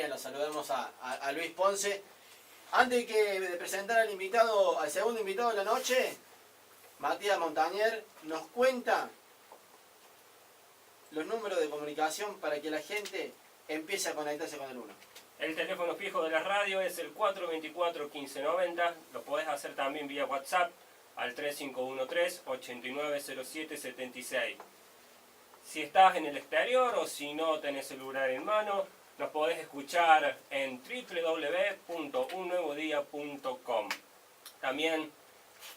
bien, lo saludamos a Luis Ponce. Antes de presentar al invitado, al segundo invitado de la noche, Matías Montañer nos cuenta los números de comunicación para que la gente empiece a conectarse con el 1. El teléfono fijo de la radio es el 424-1590. Lo podés hacer también vía WhatsApp al 3513-890776. Si estás en el exterior o si no tenés celular en mano, nos podés escuchar en www.unnuevodía.com. También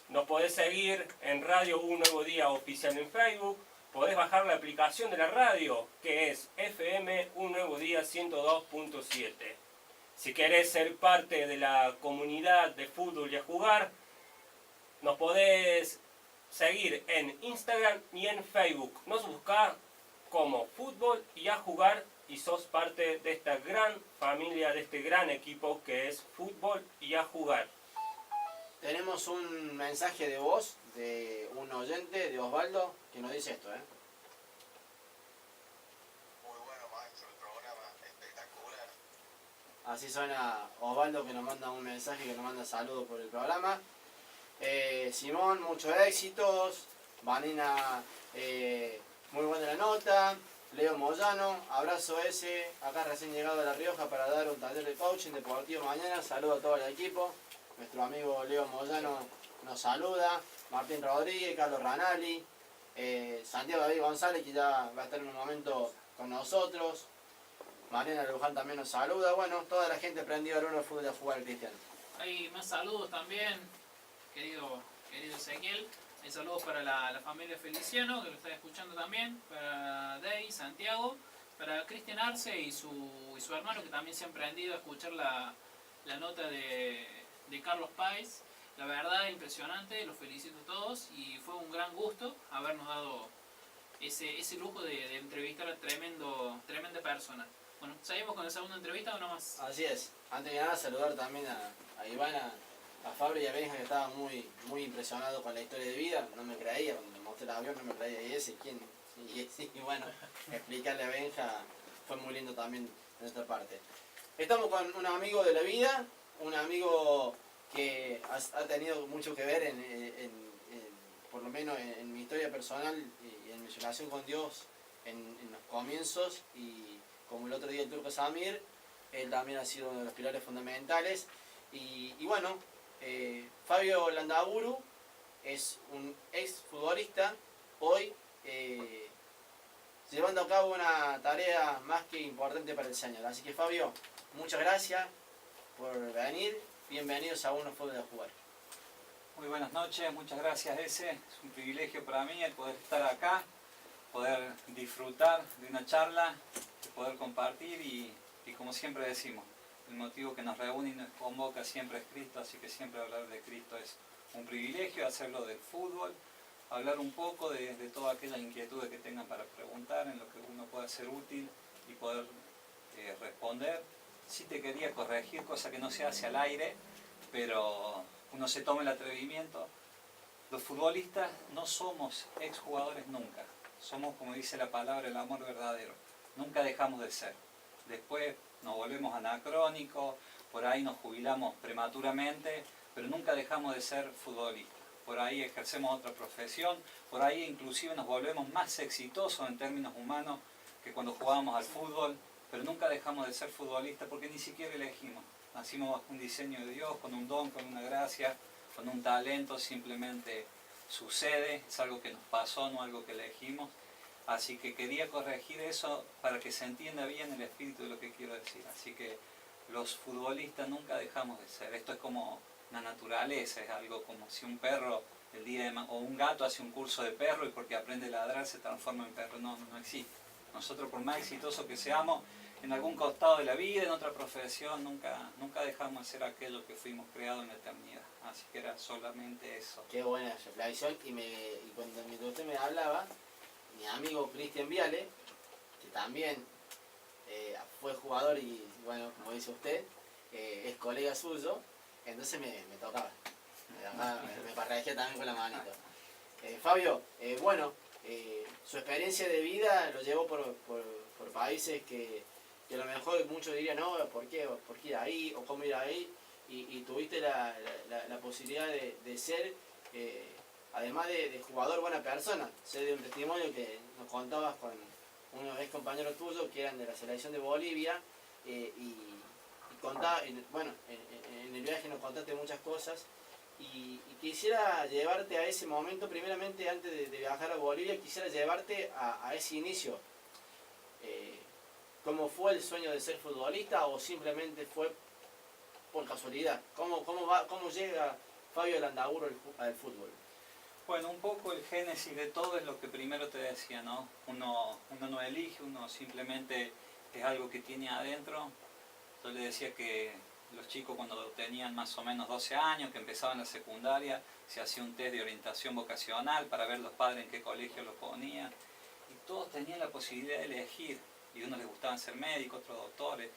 nos podés seguir en Radio Un Nuevo Día Oficial en Facebook. Podés bajar la aplicación de la radio, que es FM Un Nuevo Día 102.7. Si querés ser parte de la comunidad de fútbol y a jugar, nos podés seguir en Instagram y en Facebook. Nos buscá como Fútbol y a Jugar y sos parte de esta gran familia, de este gran equipo que es Fútbol y a Jugar. Tenemos un mensaje de voz de un oyente, de Osvaldo, que nos dice esto, Muy bueno, maestro, el programa espectacular. Así suena Osvaldo, que nos manda un mensaje, que nos manda saludos por el programa. Simón, muchos éxitos. Vanina, muy buena la nota. Leo Moyano, abrazo ese. Acá recién llegado a La Rioja para dar un taller de coaching deportivo mañana. Saludo a todo el equipo. Nuestro amigo Leo Moyano nos saluda. Martín Rodríguez, Carlos Ranali, Santiago David González, que ya va a estar en un momento con nosotros. Mariana Luján también nos saluda. Bueno, toda la gente prendida al 1 de fútbol a jugar, Cristian. Hay más saludos también, querido Ezequiel. Hay saludos para la familia Feliciano, que lo está escuchando también, para Dey, Santiago, para Cristian Arce y su hermano, que también se han prendido a escuchar la nota de Carlos Páez. La verdad, impresionante, los felicito a todos y fue un gran gusto habernos dado ese lujo de entrevistar a tremenda persona. Bueno, ¿seguimos con la segunda entrevista o no más? Así es. Antes de nada, saludar también a Ivana, a Fabri y a Benja, que estaban muy impresionados con la historia de vida. No me creía, cuando me mostré el avión no me creía. ¿Y ese quién? Y bueno, explicarle a Benja fue muy lindo también de nuestra parte. Estamos con un amigo de la vida, un amigo que ha tenido mucho que ver por lo menos en mi historia personal y en mi relación con Dios en los comienzos, y como el otro día el Turco Samir, él también ha sido uno de los pilares fundamentales. Y bueno, Fabio Landaburu es un ex futbolista, hoy llevando a cabo una tarea más que importante para el Señor. Así que Fabio, muchas gracias por venir. Bienvenidos a Uno Fútbol a Jugar. Muy buenas noches, muchas gracias Ese. Es un privilegio para mí el poder estar acá, poder disfrutar de una charla, de poder compartir y como siempre decimos, el motivo que nos reúne y nos convoca siempre es Cristo, así que siempre hablar de Cristo es un privilegio, hacerlo del fútbol, hablar un poco de todas aquellas inquietudes que tengan para preguntar, en lo que uno pueda ser útil y poder responder. Sí te quería corregir, cosa que no se hace al aire, pero uno se toma el atrevimiento. Los futbolistas no somos exjugadores nunca, somos, como dice la palabra, el amor verdadero. Nunca dejamos de ser. Después nos volvemos anacrónicos, por ahí nos jubilamos prematuramente, pero nunca dejamos de ser futbolistas. Por ahí ejercemos otra profesión, por ahí inclusive nos volvemos más exitosos en términos humanos que cuando jugábamos al fútbol, pero nunca dejamos de ser futbolistas porque ni siquiera elegimos. Nacimos bajo un diseño de Dios, con un don, con una gracia, con un talento, simplemente sucede, es algo que nos pasó, no algo que elegimos. Así que quería corregir eso para que se entienda bien el espíritu de lo que quiero decir. Así que los futbolistas nunca dejamos de ser. Esto es como la naturaleza, es algo como si un perro o un gato hace un curso de perro y porque aprende a ladrar se transforma en perro. No existe. Nosotros, por más exitosos que seamos, en algún costado de la vida, en otra profesión, nunca dejamos de ser aquello que fuimos creados en la eternidad. Así que era solamente eso. Qué buena reflexión. Y mientras usted me hablaba, mi amigo Cristian Viale, que también fue jugador y, bueno, como dice usted, es colega suyo, entonces me tocaba. Me parrajé también con la manito. Fabio, bueno, su experiencia de vida lo llevó por países que que a lo mejor muchos dirían, no, ¿por qué ir ahí? ¿O cómo ir ahí? Y tuviste la posibilidad de ser, además de jugador, buena persona. Sé de un testimonio que nos contabas con unos ex compañeros tuyos que eran de la selección de Bolivia, y contaba, bueno, en el viaje nos contaste muchas cosas, y quisiera llevarte a ese momento, primeramente antes de viajar a Bolivia, quisiera llevarte a ese inicio. ¿Cómo fue el sueño de ser futbolista o simplemente fue por casualidad? ¿Cómo llega Fabio Landaburu al fútbol? Bueno, un poco el génesis de todo es lo que primero te decía, ¿no? Uno no elige, uno simplemente es algo que tiene adentro. Yo le decía que los chicos cuando tenían más o menos 12 años, que empezaban la secundaria, se hacía un test de orientación vocacional para ver los padres en qué colegio los ponían. Y todos tenían la posibilidad de elegir. Y a unos les gustaban ser médicos, otros doctores.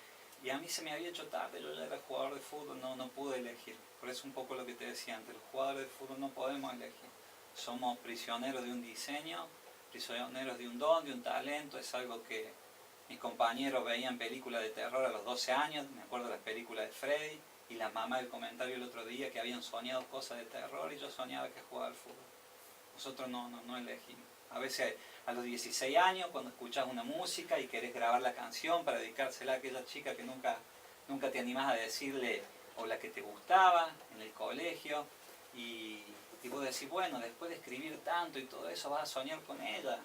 Y a mí se me había hecho tarde, yo ya era jugador de fútbol, no pude elegir. Por eso un poco lo que te decía antes, los jugadores de fútbol no podemos elegir. Somos prisioneros de un diseño, prisioneros de un don, de un talento. Es algo que mis compañeros veían películas de terror a los 12 años, me acuerdo de las películas de Freddy, y la mamá del comentario el otro día que habían soñado cosas de terror y yo soñaba que jugaba al fútbol. Nosotros no elegimos. A veces a los 16 años, cuando escuchas una música y querés grabar la canción para dedicársela a aquella chica que nunca te animás a decirle, o la que te gustaba en el colegio, y vos decís, bueno, después de escribir tanto y todo eso, vas a soñar con ella,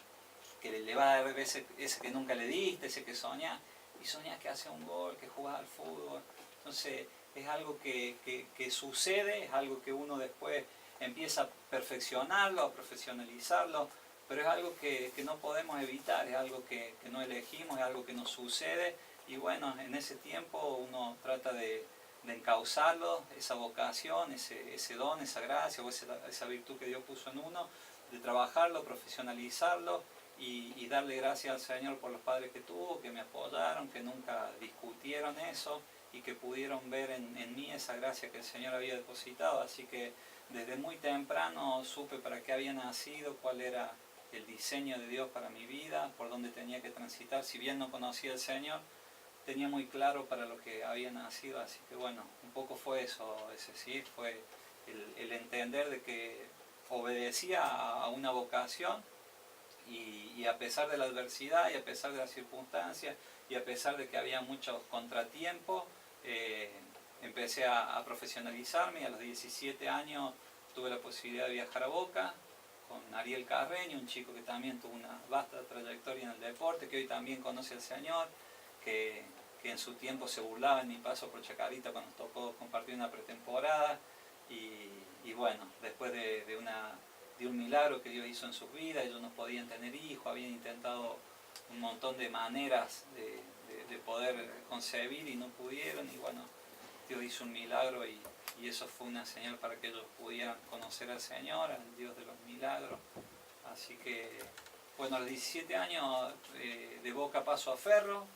que le va a dar ese que nunca le diste, ese que soñás, y soñás que hace un gol, que jugás al fútbol. Entonces es algo que sucede, es algo que uno después empieza a perfeccionarlo, a profesionalizarlo, pero es algo que no podemos evitar, es algo que no elegimos, es algo que nos sucede, y bueno, en ese tiempo uno trata de encauzarlo, esa vocación, ese don, esa gracia o esa virtud que Dios puso en uno, de trabajarlo, profesionalizarlo y darle gracias al Señor por los padres que tuvo, que me apoyaron, que nunca discutieron eso y que pudieron ver en mí esa gracia que el Señor había depositado. Así que desde muy temprano supe para qué había nacido, cuál era el diseño de Dios para mi vida, por dónde tenía que transitar. Si bien no conocía al Señor, tenía muy claro para lo que había nacido, así que bueno, un poco fue eso, sí, fue el entender de que obedecía a una vocación y a pesar de la adversidad y a pesar de las circunstancias y a pesar de que había muchos contratiempos, empecé a profesionalizarme y a los 17 años tuve la posibilidad de viajar a Boca con Ariel Carreño, un chico que también tuvo una vasta trayectoria en el deporte, que hoy también conoce al Señor, que en su tiempo se burlaba en mi paso por Chacarita cuando nos tocó compartir una pretemporada y bueno, después de un milagro que Dios hizo en sus vidas, ellos no podían tener hijos, habían intentado un montón de maneras de poder concebir y no pudieron, y bueno, Dios hizo un milagro y eso fue una señal para que ellos pudieran conocer al Señor, al Dios de los milagros. Así que bueno, a los 17 años de Boca paso a Ferro.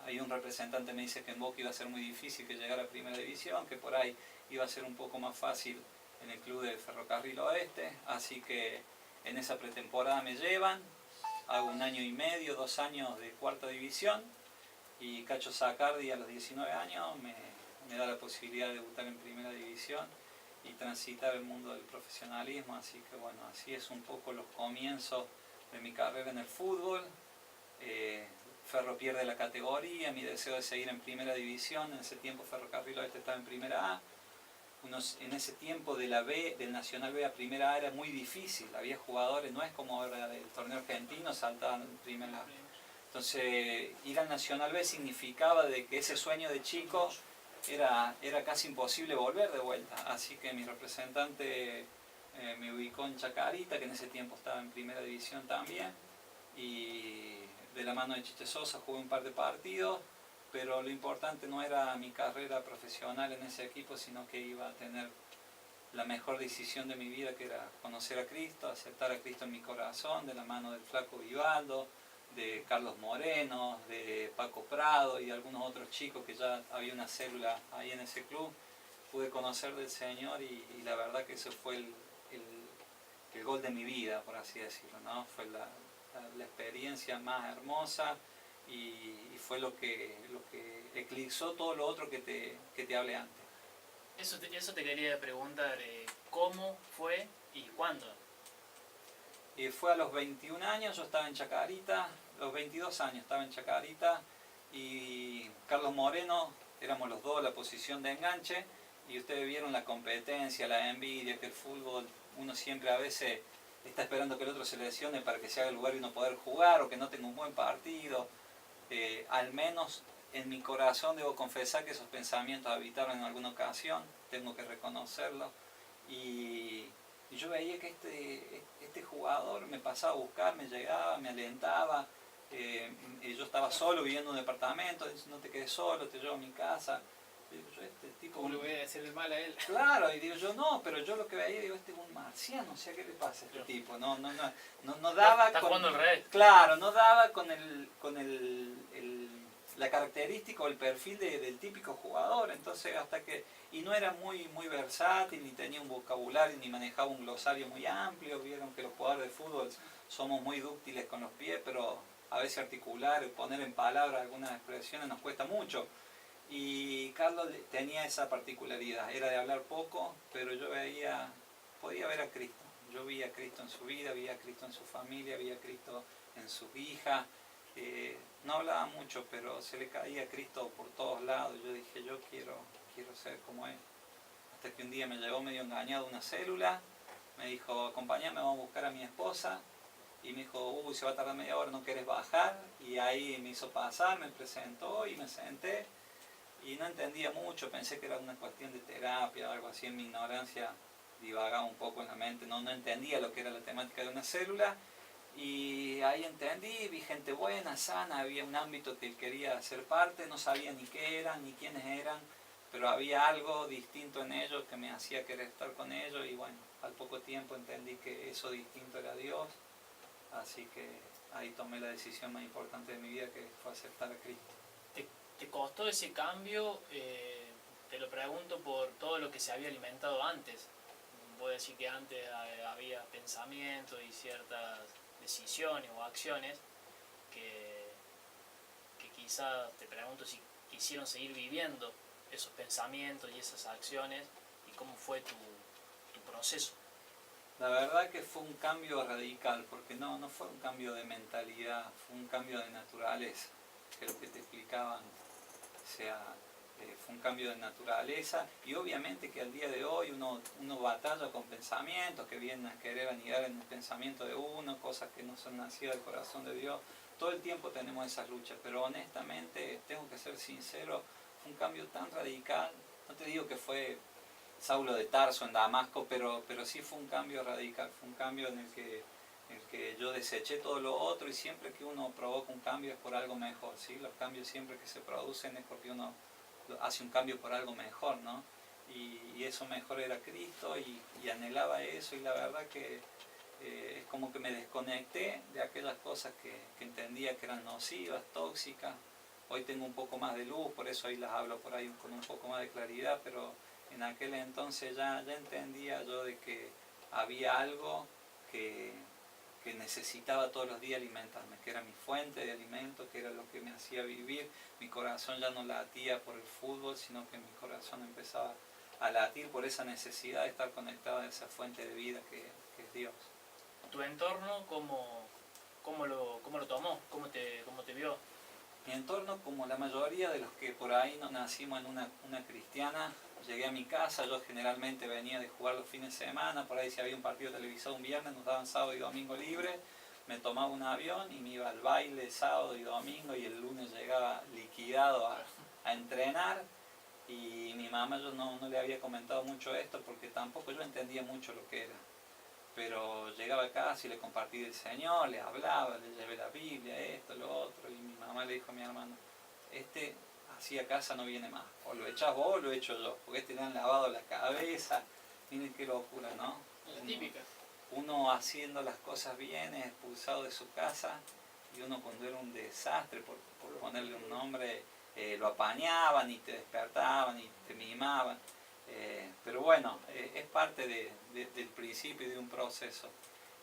Ahí un representante me dice que en Boca iba a ser muy difícil que llegara a Primera División, que por ahí iba a ser un poco más fácil en el club de Ferrocarril Oeste, así que en esa pretemporada me llevan, hago 1 año y medio, 2 años de cuarta división, y Cacho Sacardi a los 19 años me da la posibilidad de debutar en Primera División y transitar el mundo del profesionalismo, así que bueno, así es un poco los comienzos de mi carrera en el fútbol. Ferro pierde la categoría, mi deseo de seguir en Primera División, en ese tiempo Ferrocarril Oeste estaba en Primera A. En ese tiempo de la B, del Nacional B a Primera A era muy difícil, había jugadores, no es como ahora el torneo argentino, saltaban en Primera A. Entonces ir al Nacional B significaba de que ese sueño de chico era casi imposible volver de vuelta, así que mi representante me ubicó en Chacarita, que en ese tiempo estaba en Primera División también, y de la mano de Chiche Sosa jugué un par de partidos, pero lo importante no era mi carrera profesional en ese equipo, sino que iba a tener la mejor decisión de mi vida, que era conocer a Cristo, aceptar a Cristo en mi corazón, de la mano del Flaco Vivaldo, de Carlos Moreno, de Paco Prado y de algunos otros chicos que ya había una célula ahí en ese club. Pude conocer del Señor y la verdad que ese fue el gol de mi vida, por así decirlo, ¿no? Fue la experiencia más hermosa y fue lo que eclipsó todo lo otro que te hablé antes. Eso te quería preguntar, ¿cómo fue y cuándo? Fue a los 21 años, yo estaba en Chacarita, los 22 años estaba en Chacarita, y Carlos Moreno, éramos los dos la posición de enganche, y ustedes vieron la competencia, la envidia, que el fútbol, uno siempre a veces está esperando que el otro se lesione para que se haga el lugar y uno poder jugar, o que no tenga un buen partido. Al menos en mi corazón debo confesar que esos pensamientos habitaron en alguna ocasión, tengo que reconocerlo, y yo veía que este jugador me pasaba a buscar, me llegaba, me alentaba, yo estaba solo viviendo en un departamento, dice, no te quedes solo, te llevo a mi casa. Digo, yo, este tipo, ¿Cómo le voy a decir el mal a él? claro, y digo yo, no, pero yo lo que veía, digo, este es un marciano, o sea, ¿qué le pasa a este tipo? No daba Está con... jugando el rey. Claro, no daba con la característica o el perfil del típico jugador, entonces hasta que... Y no era muy versátil, ni tenía un vocabulario, ni manejaba un glosario muy amplio. Vieron que los jugadores de fútbol somos muy dúctiles con los pies, pero a veces articular, poner en palabras algunas expresiones nos cuesta mucho. Y Carlos tenía esa particularidad, era de hablar poco, pero yo podía ver a Cristo. Yo vi a Cristo en su vida, vi a Cristo en su familia, vi a Cristo en sus hijas. No hablaba mucho, pero se le caía Cristo por todos lados. Yo dije, yo quiero ser como él. Hasta que un día me llegó medio engañado una célula, me dijo, acompáñame, vamos a buscar a mi esposa. Y me dijo, uy, se va a tardar media hora, ¿no querés bajar? Y ahí me hizo pasar, me presentó y me senté. Y no entendía mucho, pensé que era una cuestión de terapia o algo así, en mi ignorancia divagaba un poco en la mente, no entendía lo que era la temática de una célula. Y ahí entendí, vi gente buena, sana, había un ámbito que quería ser parte, no sabía ni qué eran, ni quiénes eran, pero había algo distinto en ellos que me hacía querer estar con ellos, y bueno, al poco tiempo entendí que eso distinto era Dios, así que ahí tomé la decisión más importante de mi vida, que fue aceptar a Cristo. ¿Te costó ese cambio? Te lo pregunto por todo lo que se había alimentado antes. Puedo decir que antes había pensamientos y ciertas decisiones o acciones que quizás, te pregunto si quisieron seguir viviendo esos pensamientos y esas acciones, y cómo fue tu proceso. La verdad que fue un cambio radical, porque no fue un cambio de mentalidad, fue un cambio de naturaleza, que es lo que te explicaban. O sea, fue un cambio de naturaleza, y obviamente que al día de hoy uno batalla con pensamientos que vienen a querer anidar en el pensamiento de uno, cosas que no son nacidas del corazón de Dios. Todo el tiempo tenemos esas luchas, pero honestamente, tengo que ser sincero, fue un cambio tan radical. No te digo que fue Saulo de Tarso en Damasco, pero sí fue un cambio radical, fue un cambio en el que yo deseché todo lo otro, y siempre que uno provoca un cambio es por algo mejor, ¿sí? Los cambios siempre que se producen es porque uno hace un cambio por algo mejor, ¿no? Y eso mejor era Cristo, y anhelaba eso, y la verdad que es como que me desconecté de aquellas cosas que entendía que eran nocivas, tóxicas. Hoy tengo un poco más de luz, por eso ahí las hablo por ahí con un poco más de claridad, pero en aquel entonces ya entendía yo de que había algo que necesitaba todos los días alimentarme, que era mi fuente de alimento, que era lo que me hacía vivir. Mi corazón ya no latía por el fútbol, sino que mi corazón empezaba a latir por esa necesidad de estar conectado a esa fuente de vida que es Dios. ¿Tu entorno cómo lo tomó? ¿Cómo te vio? Mi entorno, como la mayoría de los que por ahí no nacimos en una cristiana, llegué a mi casa, yo generalmente venía de jugar los fines de semana, por ahí si había un partido televisado un viernes, nos daban sábado y domingo libre, me tomaba un avión y me iba al baile sábado y domingo, y el lunes llegaba liquidado a entrenar. Y mi mamá, yo no le había comentado mucho esto porque tampoco yo entendía mucho lo que era, pero llegaba a casa y le compartí del Señor, le hablaba, le llevé la Biblia, esto, lo otro, y mi mamá le dijo a mi hermano, así a casa no viene más, o lo echás vos o lo echo yo, porque le han lavado la cabeza. Miren qué locura, ¿no? La típica. Uno haciendo las cosas bien es expulsado de su casa, y uno cuando era un desastre, por ponerle un nombre, lo apañaban y te despertaban y te mimaban. Pero bueno, es parte del principio y de un proceso.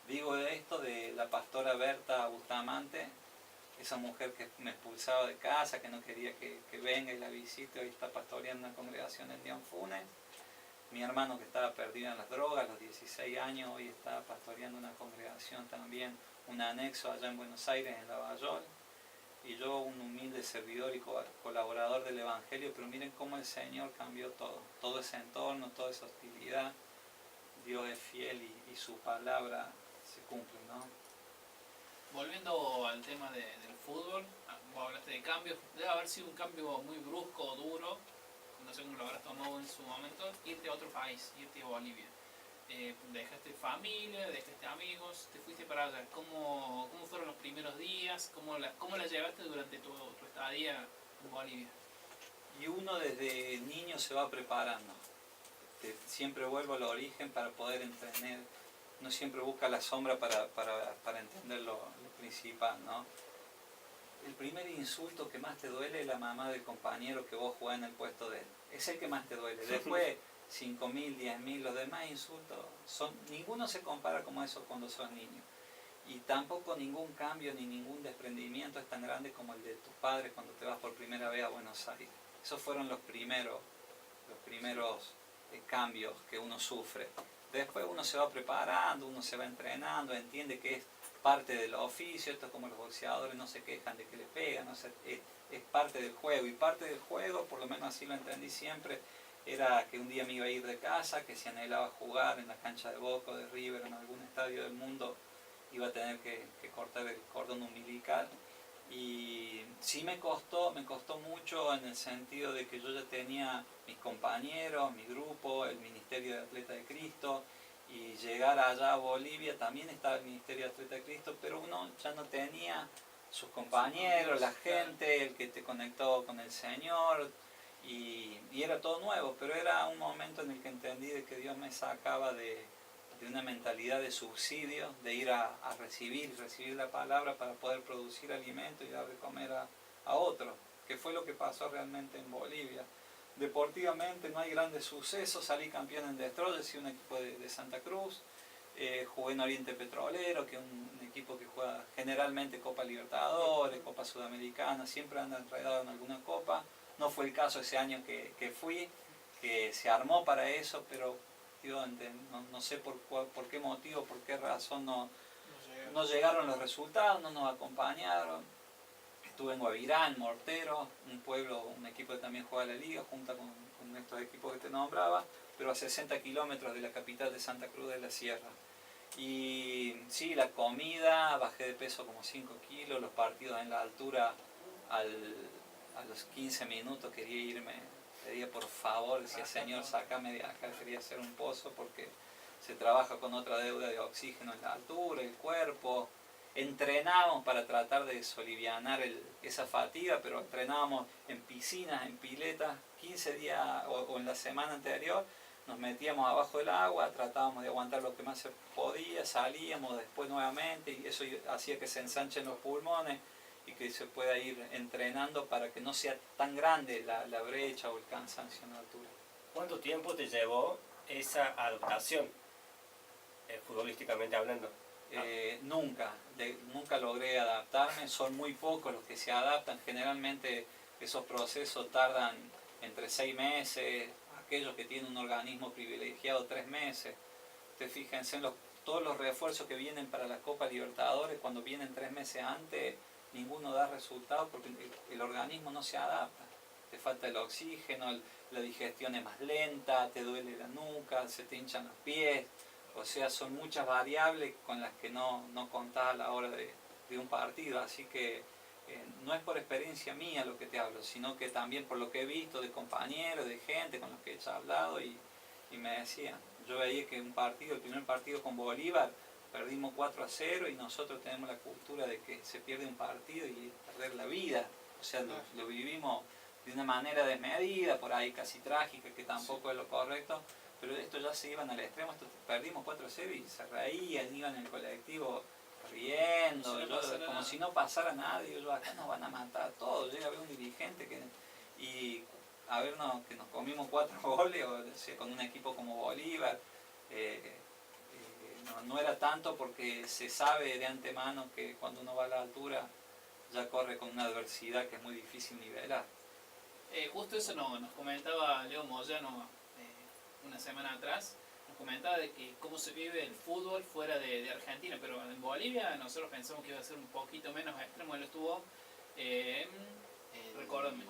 Digo esto de la pastora Berta Bustamante, esa mujer que me expulsaba de casa, que no quería que venga y la visite, hoy está pastoreando una congregación en Dianfunes. Mi hermano que estaba perdido en las drogas a los 16 años, hoy está pastoreando una congregación también, un anexo allá en Buenos Aires, en Lavallol. Y yo, un humilde servidor y colaborador del Evangelio, pero miren cómo el Señor cambió todo ese entorno, toda esa hostilidad. Dios es fiel y su palabra se cumple, ¿no? Volviendo al tema del fútbol, vos hablaste de cambios, debe haber sido un cambio muy brusco, duro, no sé cómo lo habrás tomado en su momento, irte a otro país, irte a Bolivia. Dejaste familia, dejaste amigos, te fuiste para allá. ¿Cómo fueron los primeros días? ¿Cómo la llevaste durante tu estadía en Bolivia? Y uno desde niño se va preparando. Siempre vuelvo al origen para poder entender. Uno siempre busca la sombra para entender lo principal, ¿no? El primer insulto que más te duele es la mamá del compañero que vos jugás en el puesto de él. Es el que más te duele. Después 5.000, 10.000, los demás insultos, ninguno se compara como eso cuando sos niño. Y tampoco ningún cambio ni ningún desprendimiento es tan grande como el de tus padres cuando te vas por primera vez a Buenos Aires. Esos fueron los primeros cambios que uno sufre. Después uno se va preparando, uno se va entrenando, entiende que es parte del oficio. Esto es como los boxeadores no se quejan de que le pegan, o sea, es parte del juego. Y parte del juego, por lo menos así lo entendí siempre, era que un día me iba a ir de casa, que si anhelaba jugar en la cancha de Boca o de River, en algún estadio del mundo, iba a tener que cortar el cordón umbilical. Y sí me costó mucho en el sentido de que yo ya tenía mis compañeros, mi grupo, el Ministerio de Atleta de Cristo, y llegar allá a Bolivia también estaba el Ministerio de Atleta de Cristo, pero uno ya no tenía sus compañeros, la gente, el que te conectó con el Señor, y era todo nuevo, pero era un momento en el que entendí de que Dios me sacaba de una mentalidad de subsidio, de ir a recibir la palabra para poder producir alimento y dar de comer a otros, que fue lo que pasó realmente en Bolivia. Deportivamente no hay grandes sucesos, salí campeón en Destroyers y un equipo de Santa Cruz, jugué en Oriente Petrolero, que es un equipo que juega generalmente Copa Libertadores, Copa Sudamericana, siempre anda enredado en alguna copa. No fue el caso ese año que fui, que se armó para eso, pero no sé por qué motivo, por qué razón no llegaron los resultados, no nos acompañaron. Estuve en Guavirá, en Mortero, un equipo que también juega la liga, junto con estos equipos que te nombraba, pero a 60 kilómetros de la capital de Santa Cruz de la Sierra. Y sí, la comida, bajé de peso como 5 kilos, los partidos en la altura, a los 15 minutos quería irme, pedía por favor, decía Señor, sácame de acá, quería hacer un pozo porque se trabaja con otra deuda de oxígeno en la altura, el cuerpo. Entrenábamos para tratar de solivianar esa fatiga, pero entrenábamos en piscinas, en piletas, 15 días o en la semana anterior, nos metíamos abajo del agua, tratábamos de aguantar lo que más se podía, salíamos después nuevamente y eso hacía que se ensanchen los pulmones y que se pueda ir entrenando para que no sea tan grande la brecha o el cansancio en la altura. ¿Cuánto tiempo te llevó esa adaptación, futbolísticamente hablando? Nunca logré adaptarme, son muy pocos los que se adaptan, generalmente esos procesos tardan entre 6 meses, aquellos que tienen un organismo privilegiado 3 meses. Ustedes fíjense en todos los refuerzos que vienen para la Copa Libertadores, cuando vienen 3 meses antes, ninguno da resultado porque el organismo no se adapta. Te falta el oxígeno, la digestión es más lenta, te duele la nuca, se te hinchan los pies. O sea, son muchas variables con las que no contás a la hora de un partido. Así que no es por experiencia mía lo que te hablo, sino que también por lo que he visto de compañeros, de gente con los que he hablado y me decían. Yo veía que el primer partido con Bolívar, perdimos 4-0 y nosotros tenemos la cultura de que se pierde un partido y perder la vida. O sea, lo vivimos de una manera desmedida, por ahí casi trágica, que tampoco es lo correcto. Pero esto ya se iban al extremo, perdimos 4-0 y se reían, iban en el colectivo riendo, como si no pasara nada. Yo acá nos van a matar a todos. Llega a ver un dirigente y a vernos que nos comimos 4 goles, o sea, con un equipo como Bolívar. No era tanto porque se sabe de antemano que cuando uno va a la altura ya corre con una adversidad que es muy difícil nivelar. Justo eso nos comentaba Leo Moyano una semana atrás. Nos comentaba de que cómo se vive el fútbol fuera de Argentina, pero en Bolivia nosotros pensamos que iba a ser un poquito menos extremo. Él estuvo recuérdame,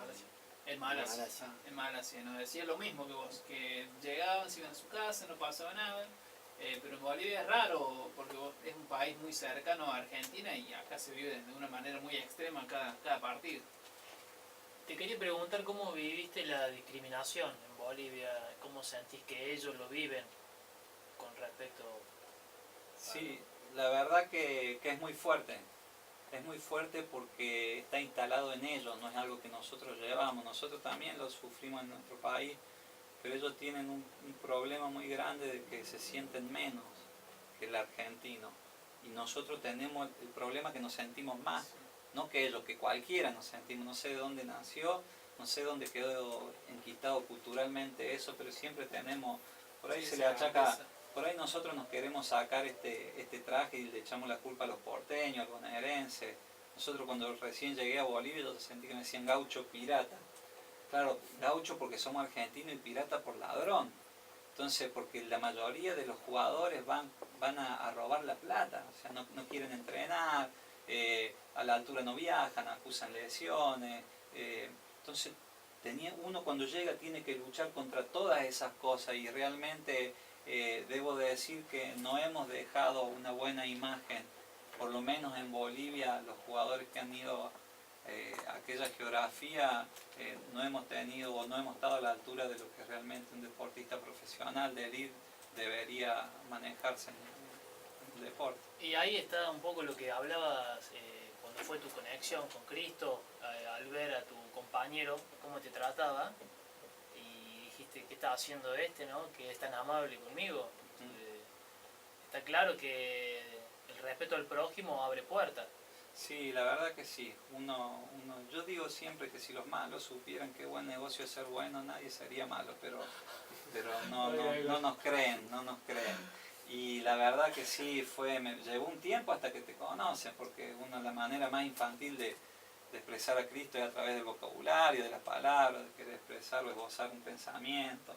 en Malasia. En Malasia, nos decía lo mismo que vos, que llegaban, se iban a su casa, no pasaba nada. Pero en Bolivia es raro porque es un país muy cercano a Argentina y acá se vive de una manera muy extrema cada partido. Te quería preguntar cómo viviste la discriminación en Bolivia, cómo sentís que ellos lo viven con respecto Sí, la verdad que es muy fuerte. Es muy fuerte porque está instalado en ellos, no es algo que nosotros llevamos. Nosotros también lo sufrimos en nuestro país, pero ellos tienen un problema muy grande de que se sienten menos que el argentino. Y nosotros tenemos el problema que nos sentimos más, no que ellos, que cualquiera nos sentimos. No sé de dónde nació, no sé dónde quedó enquistado culturalmente eso, pero siempre tenemos, por ahí se le achaca, por ahí nosotros nos queremos sacar este traje y le echamos la culpa a los porteños, a los bonaerenses. Nosotros cuando recién llegué a Bolivia yo sentí que me decían gaucho pirata. Claro, gaucho porque somos argentinos y pirata por ladrón. Entonces, porque la mayoría de los jugadores van a robar la plata, o sea, no quieren entrenar, a la altura no viajan, acusan lesiones. Entonces, uno cuando llega tiene que luchar contra todas esas cosas y realmente debo de decir que no hemos dejado una buena imagen, por lo menos en Bolivia, los jugadores que han ido aquella geografía no hemos tenido o no hemos estado a la altura de lo que realmente un deportista profesional de élite debería manejarse en el deporte. Y ahí está un poco lo que hablabas cuando fue tu conexión con Cristo, al ver a tu compañero, cómo te trataba, y dijiste, ¿qué está haciendo ¿no? Que es tan amable conmigo. Está claro que el respeto al prójimo abre puertas. Sí, la verdad que sí. Yo digo siempre que si los malos supieran qué buen negocio es ser bueno, nadie sería malo, pero no nos creen. Y la verdad que sí, me llevó un tiempo hasta que te conocen, porque la manera más infantil de expresar a Cristo es a través del vocabulario, de las palabras, de querer expresarlo, esbozar un pensamiento,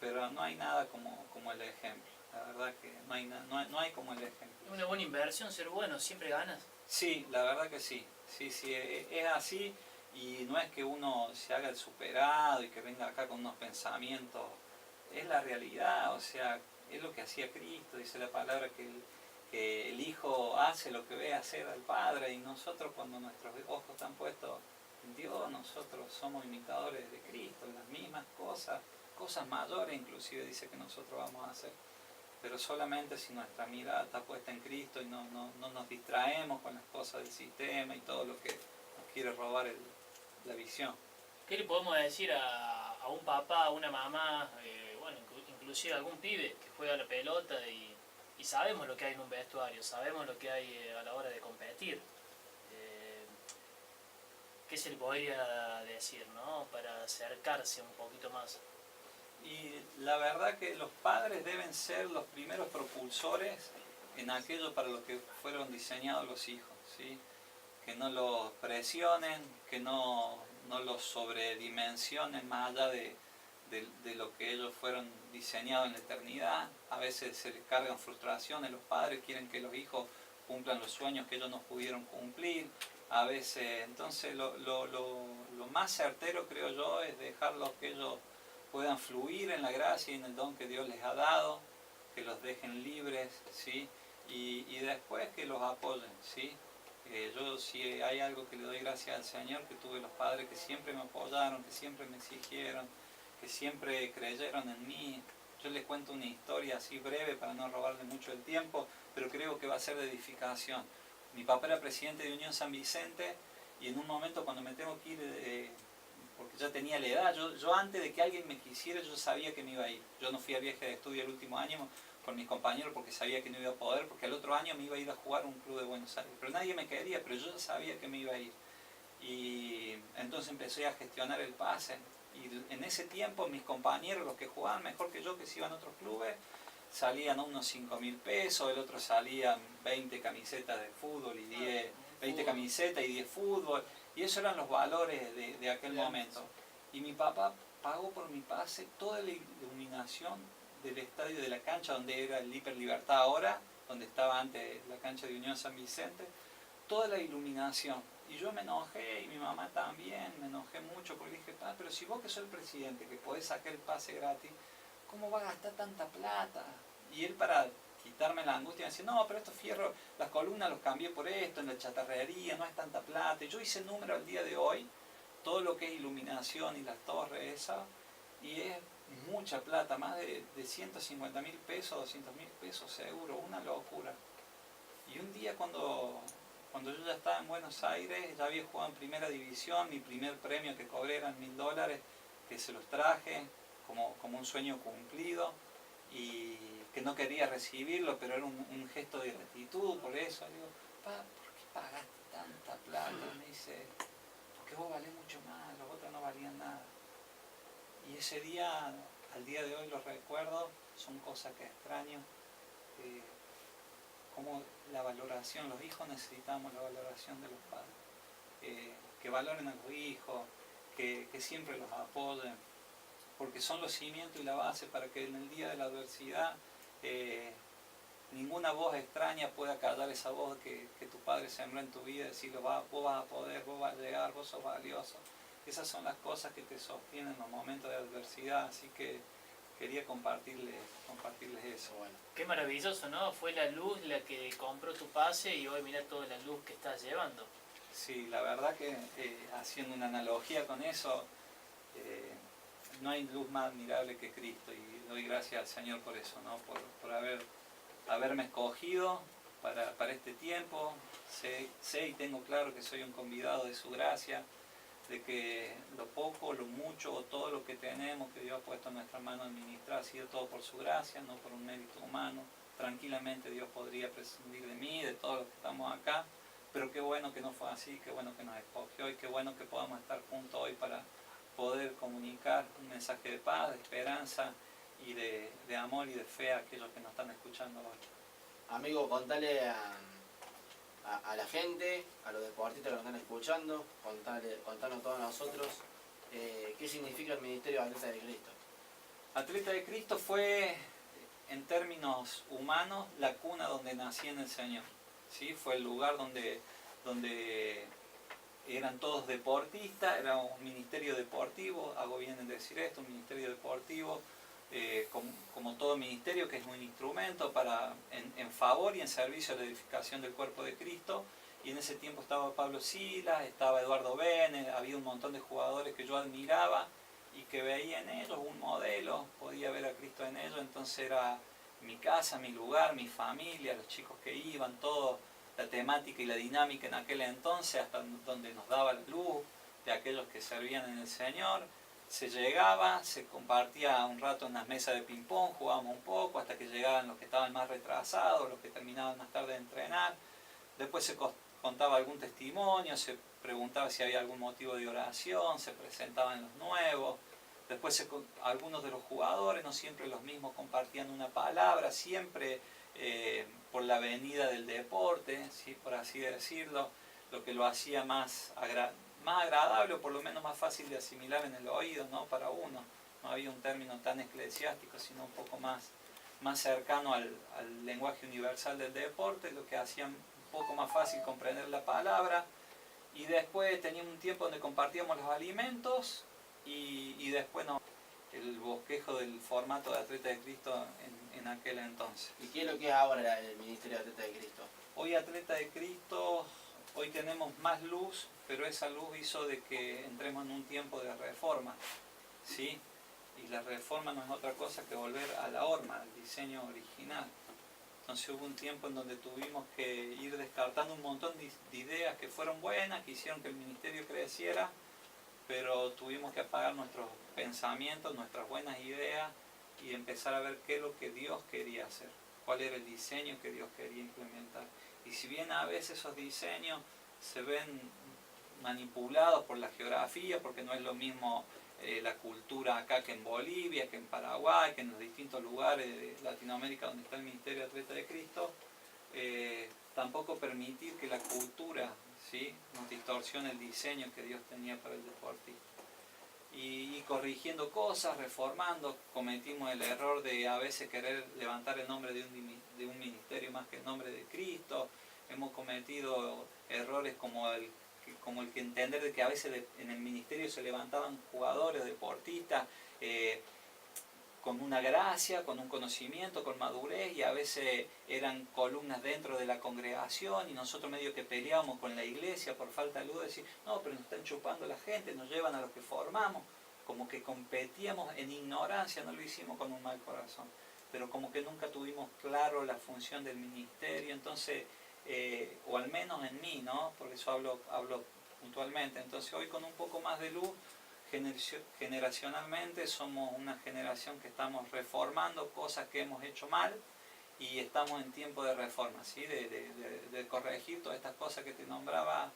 pero no hay nada como el ejemplo. La verdad que no hay como el ejemplo. Es una buena inversión ser bueno, siempre ganas. Sí, la verdad que sí, es así y no es que uno se haga el superado y que venga acá con unos pensamientos, es la realidad, o sea, es lo que hacía Cristo, dice la palabra que el Hijo hace lo que ve hacer al Padre y nosotros cuando nuestros ojos están puestos en Dios, nosotros somos imitadores de Cristo, las mismas cosas mayores inclusive dice que nosotros vamos a hacer. Pero solamente si nuestra mirada está puesta en Cristo y no nos distraemos con las cosas del sistema y todo lo que nos quiere robar la visión. ¿Qué le podemos decir a un papá, a una mamá, bueno, inclusive a algún pibe que juega a la pelota y sabemos lo que hay en un vestuario, sabemos lo que hay a la hora de competir? ¿Qué se le podría decir, ¿no? Para acercarse un poquito más? Y la verdad que los padres deben ser los primeros propulsores en aquello para lo que fueron diseñados los hijos, ¿sí? Que no los presionen, que no los sobredimensionen más allá de lo que ellos fueron diseñados en la eternidad. A veces se les cargan frustraciones, los padres quieren que los hijos cumplan los sueños que ellos no pudieron cumplir. A veces, entonces lo más certero creo yo es dejarlos que ellos puedan fluir en la gracia y en el don que Dios les ha dado, que los dejen libres, ¿sí? Y después que los apoyen, ¿sí? Yo si hay algo que le doy gracias al Señor, que tuve los padres que siempre me apoyaron, que siempre me exigieron, que siempre creyeron en mí. Yo les cuento una historia así breve para no robarle mucho el tiempo, pero creo que va a ser de edificación. Mi papá era presidente de Unión San Vicente y en un momento cuando me tengo que ir, porque ya tenía la edad, yo antes de que alguien me quisiera yo sabía que me iba a ir. Yo no fui a viaje de estudio el último año con mis compañeros porque sabía que no iba a poder, porque el otro año me iba a ir a jugar a un club de Buenos Aires. Pero nadie me quería, pero yo ya sabía que me iba a ir. Y entonces empecé a gestionar el pase. Y en ese tiempo mis compañeros, los que jugaban mejor que yo, que se iban a otros clubes, salían unos 5.000 pesos, el otro salían 20 camisetas de fútbol y 20 Fútbol. camisetas y 10 fútbol. Y esos eran los valores de aquel De antes. momento. Y mi papá pagó por mi pase toda la iluminación del estadio, de la cancha donde era el Hiper Libertad ahora, donde estaba antes la cancha de Unión San Vicente, toda la iluminación. Y yo me enojé, y mi mamá también, me enojé mucho, porque dije, pero si vos que sos el presidente, que podés sacar el pase gratis, ¿cómo va a gastar tanta plata? Y él, para quitarme la angustia, me decía, no, pero estos fierros, las columnas los cambié por esto, en la chatarrería, no es tanta plata. Y yo hice número al día de hoy, todo lo que es iluminación y las torres esas, y es mucha plata, más de 150.000 pesos, 200.000 pesos seguro, una locura. Y un día cuando yo ya estaba en Buenos Aires, ya había jugado en primera división, mi primer premio que cobré eran $1000, que se los traje como un sueño cumplido, y que no quería recibirlo, pero era un gesto de gratitud por eso. Le digo, ¿por qué pagaste tanta plata? Me dice, porque vos valés mucho más, los otros no valían nada. Y ese día, al día de hoy lo recuerdo, son cosas que extraño, como la valoración, los hijos necesitamos la valoración de los padres, que valoren a los hijos, que siempre los apoyen, porque son los cimientos y la base para que en el día de la adversidad ninguna voz extraña pueda callar esa voz que tu padre sembró en tu vida, decirle, vos vas a poder, vos vas a llegar, vos sos valioso. Esas son las cosas que te sostienen en los momentos de adversidad, así que quería compartirles eso. Bueno, Qué maravilloso, ¿no? Fue la luz la que compró tu pase y hoy mira toda la luz que estás llevando. Sí, la verdad que haciendo una analogía con eso, no hay luz más admirable que Cristo, y doy gracias al Señor por eso, ¿no? Por haberme escogido para este tiempo. Sé y tengo claro que soy un convidado de su gracia, de que lo poco, lo mucho o todo lo que tenemos que Dios ha puesto en nuestras manos administrar ha sido todo por su gracia, no por un mérito humano. Tranquilamente Dios podría prescindir de mí, de todos los que estamos acá, pero qué bueno que no fue así, qué bueno que nos escogió, y qué bueno que podamos estar juntos hoy para poder comunicar un mensaje de paz, de esperanza y de amor y de fe a aquellos que nos están escuchando hoy. amigo, contale a la gente, a los deportistas que nos están escuchando, contanos a todos nosotros qué significa el Ministerio de Atletas de Cristo. Atleta de Cristo fue, en términos humanos, la cuna donde nací en el Señor. ¿Sí? Fue el lugar donde eran todos deportistas, era un ministerio deportivo, hago bien en decir esto, un ministerio deportivo, como todo ministerio, que es un instrumento en favor y en servicio a la edificación del cuerpo de Cristo. Y en ese tiempo estaba Pablo Silas, estaba Eduardo Bene, había un montón de jugadores que yo admiraba y que veía en ellos un modelo, podía ver a Cristo en ellos. Entonces era mi casa, mi lugar, mi familia, los chicos que iban, todo, la temática y la dinámica en aquel entonces, hasta donde nos daba la luz de aquellos que servían en el Señor. Se llegaba, se compartía un rato en las mesas de ping-pong, jugábamos un poco hasta que llegaban los que estaban más retrasados, los que terminaban más tarde de entrenar. Después se contaba algún testimonio, se preguntaba si había algún motivo de oración, se presentaban los nuevos. Después algunos de los jugadores, no siempre los mismos, compartían una palabra, siempre por la venida del deporte, ¿sí? Por así decirlo, lo que lo hacía más agradable, o por lo menos más fácil de asimilar en el oído, ¿no? Para uno. No había un término tan eclesiástico, sino un poco más cercano al lenguaje universal del deporte, lo que hacía un poco más fácil comprender la palabra. Y después teníamos un tiempo donde compartíamos los alimentos, y después el bosquejo del formato de Atleta de Cristo en aquel entonces. ¿Y qué es lo que es ahora el Ministerio de Atletas de Cristo? Hoy Atleta de Cristo, hoy tenemos más luz, pero esa luz hizo de que entremos en un tiempo de reforma, ¿sí? Y la reforma no es otra cosa que volver a la horma, al diseño original. Entonces hubo un tiempo en donde tuvimos que ir descartando un montón de ideas que fueron buenas, que hicieron que el ministerio creciera, pero tuvimos que apagar nuestros pensamientos, nuestras buenas ideas, y empezar a ver qué es lo que Dios quería hacer, cuál era el diseño que Dios quería implementar. Y si bien a veces esos diseños se ven manipulados por la geografía, porque no es lo mismo la cultura acá que en Bolivia, que en Paraguay, que en los distintos lugares de Latinoamérica donde está el Ministerio de Atleta de Cristo, tampoco permitir que la cultura ¿sí? Nos distorsiona el diseño que Dios tenía para el deportista. Y corrigiendo cosas, reformando, cometimos el error de a veces querer levantar el nombre de un ministerio más que el nombre de Cristo. Hemos cometido errores como el que entender de que a veces en el ministerio se levantaban jugadores, deportistas, con una gracia, con un conocimiento, con madurez, y a veces eran columnas dentro de la congregación y nosotros medio que peleábamos con la iglesia por falta de luz, decir, no, pero nos están chupando la gente, nos llevan a los que formamos, como que competíamos en ignorancia, no lo hicimos con un mal corazón, pero como que nunca tuvimos claro la función del ministerio, entonces, o al menos en mí, ¿no? Por eso hablo puntualmente, entonces hoy con un poco más de luz, generacionalmente somos una generación que estamos reformando cosas que hemos hecho mal y estamos en tiempo de reforma, ¿sí? de corregir todas estas cosas que te nombraba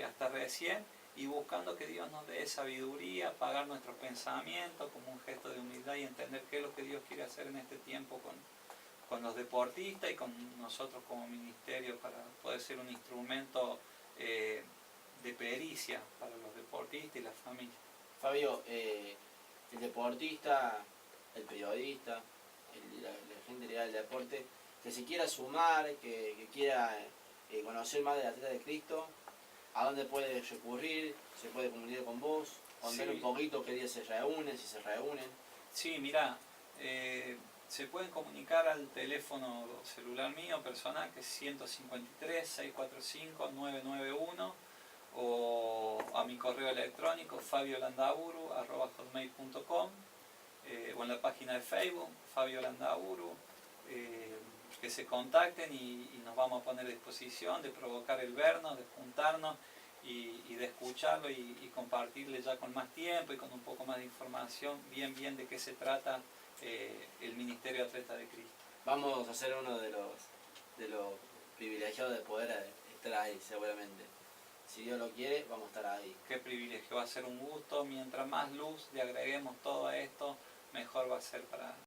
hasta recién y buscando que Dios nos dé sabiduría, apagar nuestros pensamientos como un gesto de humildad y entender qué es lo que Dios quiere hacer en este tiempo con los deportistas y con nosotros como ministerio para poder ser un instrumento de pericia para los deportistas y las familias. Fabio, el deportista, el periodista, la gente ligada al deporte, que se quiera sumar, que quiera conocer más del atleta de Cristo, ¿a dónde puede recurrir? ¿Se puede comunicar con vos? ¿Contar un poquito qué día se reúnen, si se reúnen? Sí, mira, se pueden comunicar al teléfono celular mío personal, que es 153-645-991, o a mi correo electrónico fabiolandaburu@hotmail.com, o en la página de Facebook Fabio Landaburu, que se contacten y nos vamos a poner a disposición de provocar el vernos, de juntarnos y de escucharlo y compartirle ya con más tiempo y con un poco más de información bien de qué se trata el Ministerio Atleta de Cristo. Vamos a ser uno de los privilegiados de poder estar ahí seguramente. Si Dios lo quiere, vamos a estar ahí. Qué privilegio, va a ser un gusto. Mientras más luz le agreguemos todo a esto, mejor va a ser para